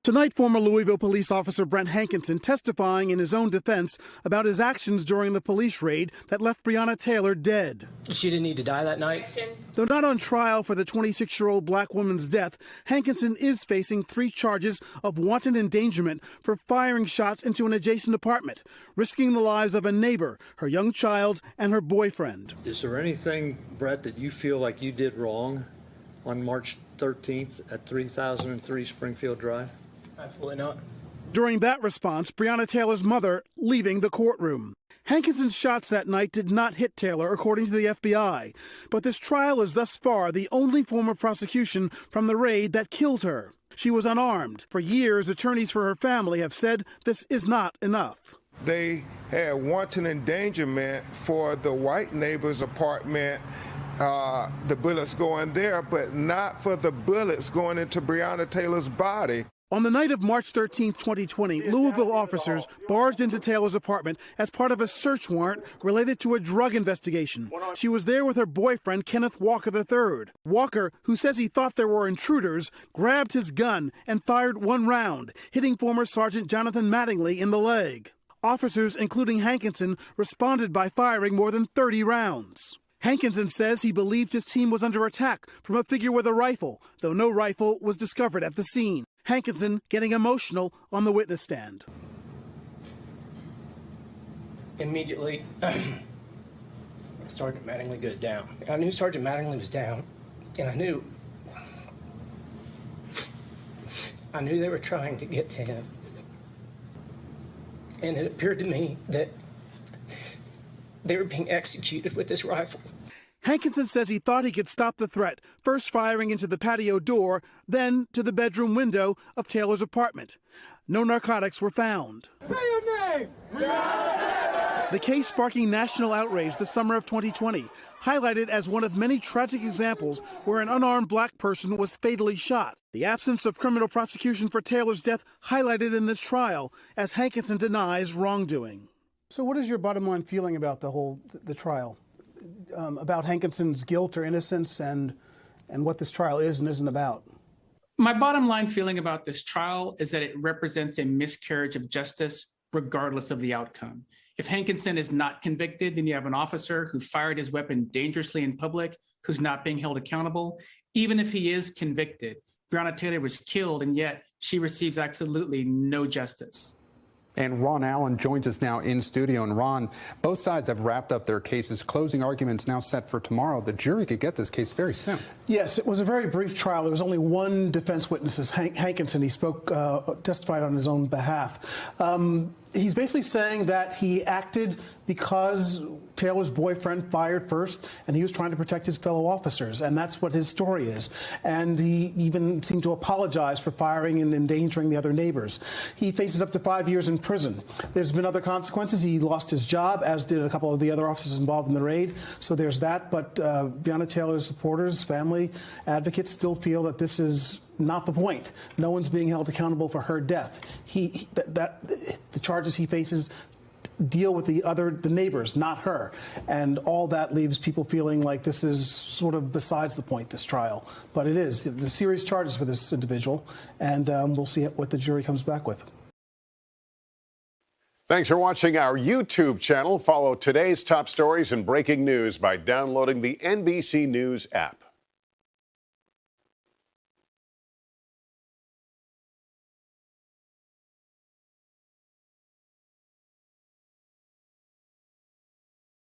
Tonight, former Louisville police officer Brett Hankison testifying in his own defense about his actions during the police raid that left Breonna Taylor dead. She didn't need to die that night. Though not on trial for the 26-year-old black woman's death, Hankison is facing 3 charges of wanton endangerment for firing shots into an adjacent apartment, risking the lives of a neighbor, her young child, and her boyfriend. Is there anything, Brett, that you feel like you did wrong on March 13th at 3003 Springfield Drive? Absolutely not. During that response, Breonna Taylor's mother leaving the courtroom. Hankison's shots that night did not hit Taylor, according to the FBI. But this trial is thus far the only form of prosecution from the raid that killed her. She was unarmed. For years, attorneys for her family have said this is not enough. They had wanton endangerment for the white neighbor's apartment, the bullets going there, but not for the bullets going into Breonna Taylor's body. On the night of March 13, 2020, Louisville officers barged into Taylor's apartment as part of a search warrant related to a drug investigation. She was there with her boyfriend, Kenneth Walker III. Walker, who says he thought there were intruders, grabbed his gun and fired 1 round, hitting former Sergeant Jonathan Mattingly in the leg. Officers, including Hankison, responded by firing more than 30 rounds. Hankison says he believed his team was under attack from a figure with a rifle, though no rifle was discovered at the scene. Hankison getting emotional on the witness stand. Immediately, Sergeant Mattingly goes down. I knew Sergeant Mattingly was down, and I knew they were trying to get to him. And it appeared to me that they were being executed with this rifle. Hankison says he thought he could stop the threat, first firing into the patio door, then to the bedroom window of Taylor's apartment. No narcotics were found. Say your name! The case sparking national outrage the summer of 2020, highlighted as one of many tragic examples where an unarmed black person was fatally shot. The absence of criminal prosecution for Taylor's death highlighted in this trial as Hankison denies wrongdoing. So what is your bottom line feeling about the trial? About Hankison's guilt or innocence and what this trial is and isn't about? My bottom line feeling about this trial is that it represents a miscarriage of justice, regardless of the outcome. If Hankison is not convicted, then you have an officer who fired his weapon dangerously in public, who's not being held accountable. Even if he is convicted, Breonna Taylor was killed, and yet she receives absolutely no justice. And Ron Allen joins us now in studio. And Ron, both sides have wrapped up their cases. Closing arguments now set for tomorrow. The jury could get this case very soon. Yes, it was a very brief trial. There was only one defense witness, Hankison. He testified on his own behalf. He's basically saying that he acted because Taylor's boyfriend fired first, and he was trying to protect his fellow officers, and that's what his story is. And he even seemed to apologize for firing and endangering the other neighbors. He faces up to 5 years in prison. There's been other consequences. He lost his job, as did a couple of the other officers involved in the raid. So there's that. But Breonna Taylor's supporters, family, advocates still feel that this is not the point. No one's being held accountable for her death. The charges he faces deal with the neighbors, not her. And all that leaves people feeling like this is sort of besides the point, this trial. But it is. The serious charges for this individual, and we'll see what the jury comes back with. Thanks for watching our YouTube channel. Follow today's top stories and breaking news by downloading the NBC News app.